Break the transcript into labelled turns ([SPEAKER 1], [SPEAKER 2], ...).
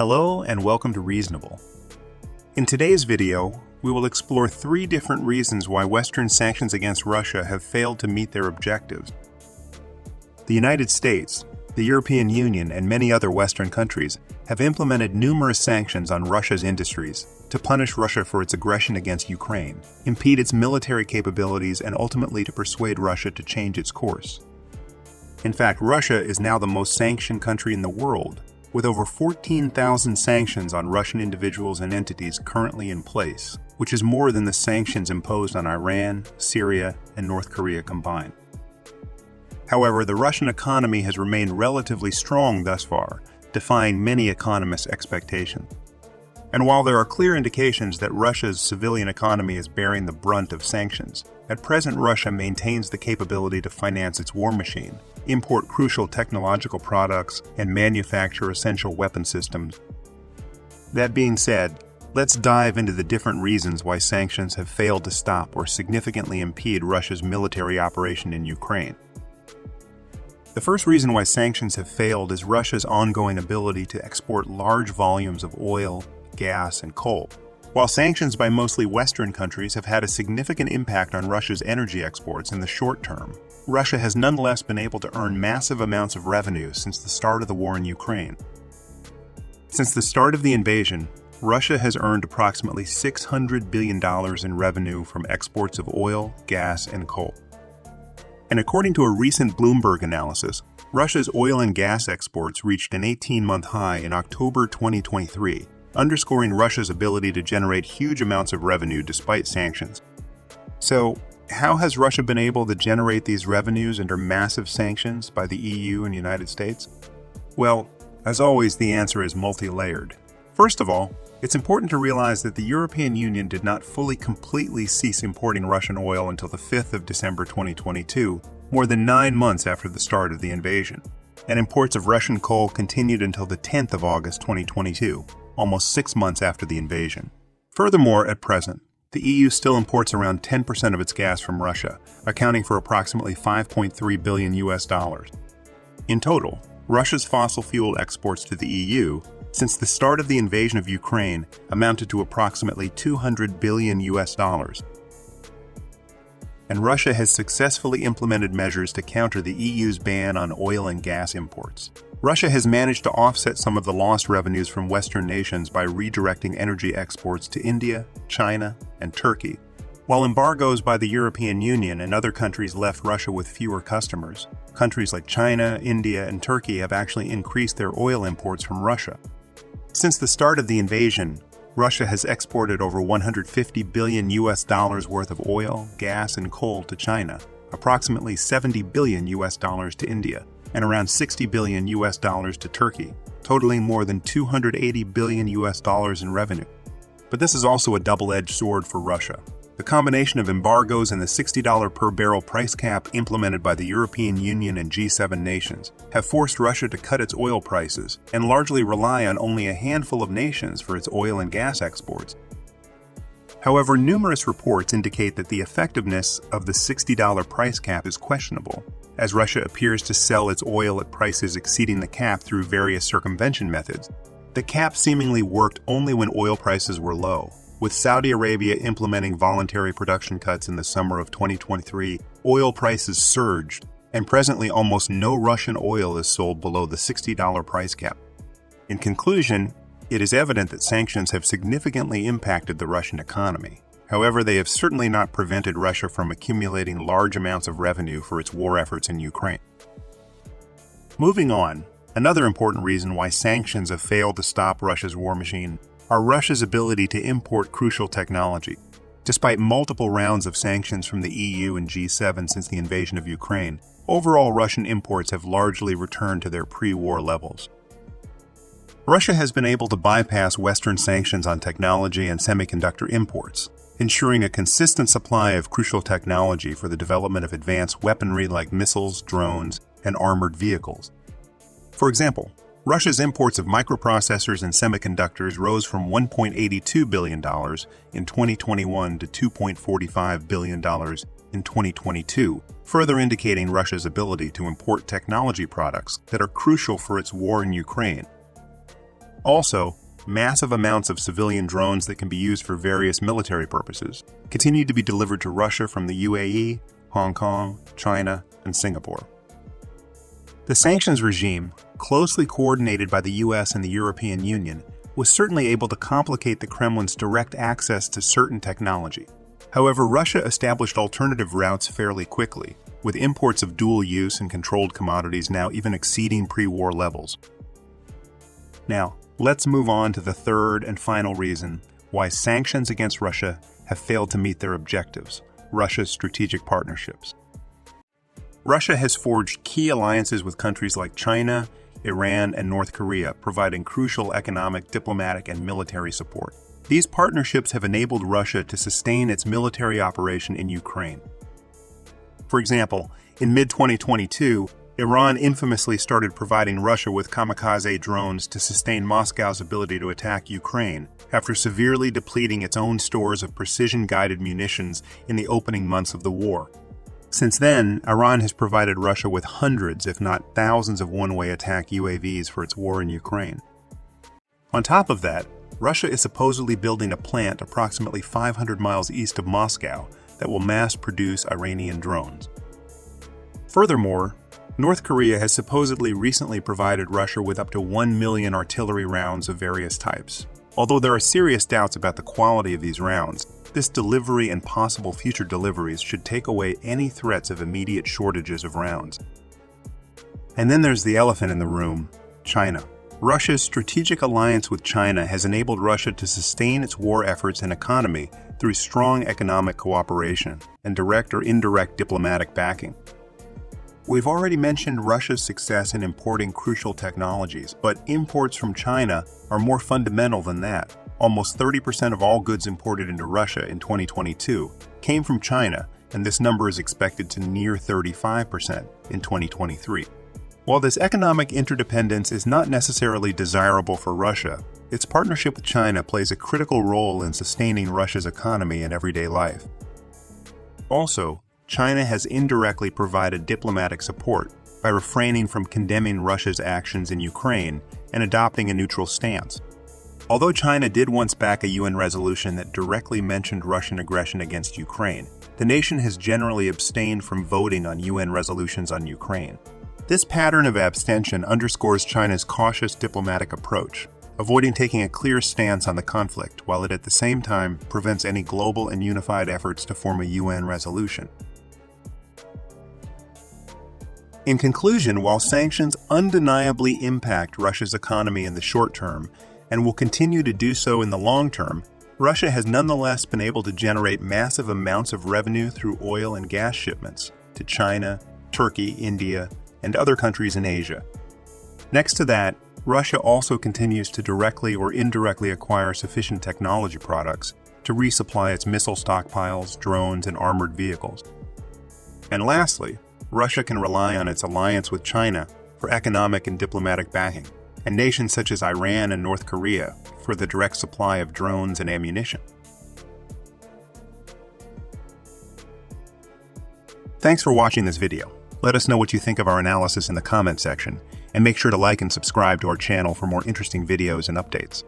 [SPEAKER 1] Hello and welcome to Reasonable. In today's video, we will explore 3 different reasons why Western sanctions against Russia have failed to meet their objectives. The United States, the European Union, and many other Western countries have implemented numerous sanctions on Russia's industries to punish Russia for its aggression against Ukraine, impede its military capabilities, and ultimately to persuade Russia to change its course. In fact, Russia is now the most sanctioned country in the world, with over 14,000 sanctions on Russian individuals and entities currently in place, which is more than the sanctions imposed on Iran, Syria, and North Korea combined. However, the Russian economy has remained relatively strong thus far, defying many economists' expectations. And while there are clear indications that Russia's civilian economy is bearing the brunt of sanctions, at present Russia maintains the capability to finance its war machine, import crucial technological products, and manufacture essential weapon systems. That being said, let's dive into the different reasons why sanctions have failed to stop or significantly impede Russia's military operation in Ukraine. The first reason why sanctions have failed is Russia's ongoing ability to export large volumes of oil, gas, and coal. While sanctions by mostly Western countries have had a significant impact on Russia's energy exports in the short term, Russia has nonetheless been able to earn massive amounts of revenue since the start of the war in Ukraine. Since the start of the invasion, Russia has earned approximately $600 billion in revenue from exports of oil, gas, and coal. And according to a recent Bloomberg analysis, Russia's oil and gas exports reached an 18-month high in October 2023, underscoring Russia's ability to generate huge amounts of revenue despite sanctions. So, how has Russia been able to generate these revenues under massive sanctions by the EU and United States? Well, as always, the answer is multi-layered. First of all, it's important to realize that the European Union did not completely cease importing Russian oil until the 5th of December 2022, more than 9 months after the start of the invasion. And imports of Russian coal continued until the 10th of August 2022, almost 6 months after the invasion. Furthermore, at present, the EU still imports around 10% of its gas from Russia, accounting for approximately $5.3 billion. In total, Russia's fossil fuel exports to the EU since the start of the invasion of Ukraine amounted to approximately $200 billion. And Russia has successfully implemented measures to counter the EU's ban on oil and gas imports. Russia has managed to offset some of the lost revenues from Western nations by redirecting energy exports to India, China, and Turkey. While embargoes by the European Union and other countries left Russia with fewer customers, countries like China, India, and Turkey have actually increased their oil imports from Russia. Since the start of the invasion, Russia has exported over $150 billion worth of oil, gas, and coal to China, approximately $70 billion to India, and around $60 billion to Turkey, totaling more than $280 billion in revenue. But this is also a double-edged sword for Russia. The combination of embargoes and the $60 per barrel price cap implemented by the European Union and G7 nations have forced Russia to cut its oil prices and largely rely on only a handful of nations for its oil and gas exports. However, numerous reports indicate that the effectiveness of the $60 price cap is questionable, as Russia appears to sell its oil at prices exceeding the cap through various circumvention methods. The cap seemingly worked only when oil prices were low. With Saudi Arabia implementing voluntary production cuts in the summer of 2023, oil prices surged, and presently almost no Russian oil is sold below the $60 price cap. In conclusion, it is evident that sanctions have significantly impacted the Russian economy. However, they have certainly not prevented Russia from accumulating large amounts of revenue for its war efforts in Ukraine. Moving on, another important reason why sanctions have failed to stop Russia's war machine are Russia's ability to import crucial technology. Despite multiple rounds of sanctions from the EU and G7 since the invasion of Ukraine, overall Russian imports have largely returned to their pre-war levels. Russia has been able to bypass Western sanctions on technology and semiconductor imports, ensuring a consistent supply of crucial technology for the development of advanced weaponry like missiles, drones, and armored vehicles. For example, Russia's imports of microprocessors and semiconductors rose from $1.82 billion in 2021 to $2.45 billion in 2022, further indicating Russia's ability to import technology products that are crucial for its war in Ukraine. Also, massive amounts of civilian drones that can be used for various military purposes continue to be delivered to Russia from the UAE, Hong Kong, China, and Singapore. The sanctions regime, closely coordinated by the US and the European Union, was certainly able to complicate the Kremlin's direct access to certain technology. However, Russia established alternative routes fairly quickly, with imports of dual-use and controlled commodities now even exceeding pre-war levels. Now, let's move on to the third and final reason why sanctions against Russia have failed to meet their objectives: Russia's strategic partnerships. Russia has forged key alliances with countries like China, Iran, and North Korea, providing crucial economic, diplomatic, and military support. These partnerships have enabled Russia to sustain its military operation in Ukraine. For example, in mid-2022, Iran infamously started providing Russia with kamikaze drones to sustain Moscow's ability to attack Ukraine, after severely depleting its own stores of precision-guided munitions in the opening months of the war. Since then, Iran has provided Russia with hundreds, if not thousands, of one-way attack UAVs for its war in Ukraine. On top of that, Russia is supposedly building a plant approximately 500 miles east of Moscow that will mass-produce Iranian drones. Furthermore, North Korea has supposedly recently provided Russia with up to 1 million artillery rounds of various types. Although there are serious doubts about the quality of these rounds, this delivery and possible future deliveries should take away any threats of immediate shortages of rounds. And then there's the elephant in the room: China. Russia's strategic alliance with China has enabled Russia to sustain its war efforts and economy through strong economic cooperation and direct or indirect diplomatic backing. We've already mentioned Russia's success in importing crucial technologies, but imports from China are more fundamental than that. Almost 30% of all goods imported into Russia in 2022 came from China, and this number is expected to near 35% in 2023. While this economic interdependence is not necessarily desirable for Russia, its partnership with China plays a critical role in sustaining Russia's economy and everyday life. Also, China has indirectly provided diplomatic support by refraining from condemning Russia's actions in Ukraine and adopting a neutral stance. Although China did once back a UN resolution that directly mentioned Russian aggression against Ukraine, the nation has generally abstained from voting on UN resolutions on Ukraine. This pattern of abstention underscores China's cautious diplomatic approach, avoiding taking a clear stance on the conflict, while it at the same time prevents any global and unified efforts to form a UN resolution. In conclusion, while sanctions undeniably impact Russia's economy in the short term, and will continue to do so in the long term, Russia has nonetheless been able to generate massive amounts of revenue through oil and gas shipments to China, Turkey, India, and other countries in Asia. Next to that, Russia also continues to directly or indirectly acquire sufficient technology products to resupply its missile stockpiles, drones, and armored vehicles. And lastly, Russia can rely on its alliance with China for economic and diplomatic backing, and nations such as Iran and North Korea for the direct supply of drones and ammunition. Thanks for watching this video. Let us know what you think of our analysis in the comment section, and make sure to like and subscribe to our channel for more interesting videos and updates.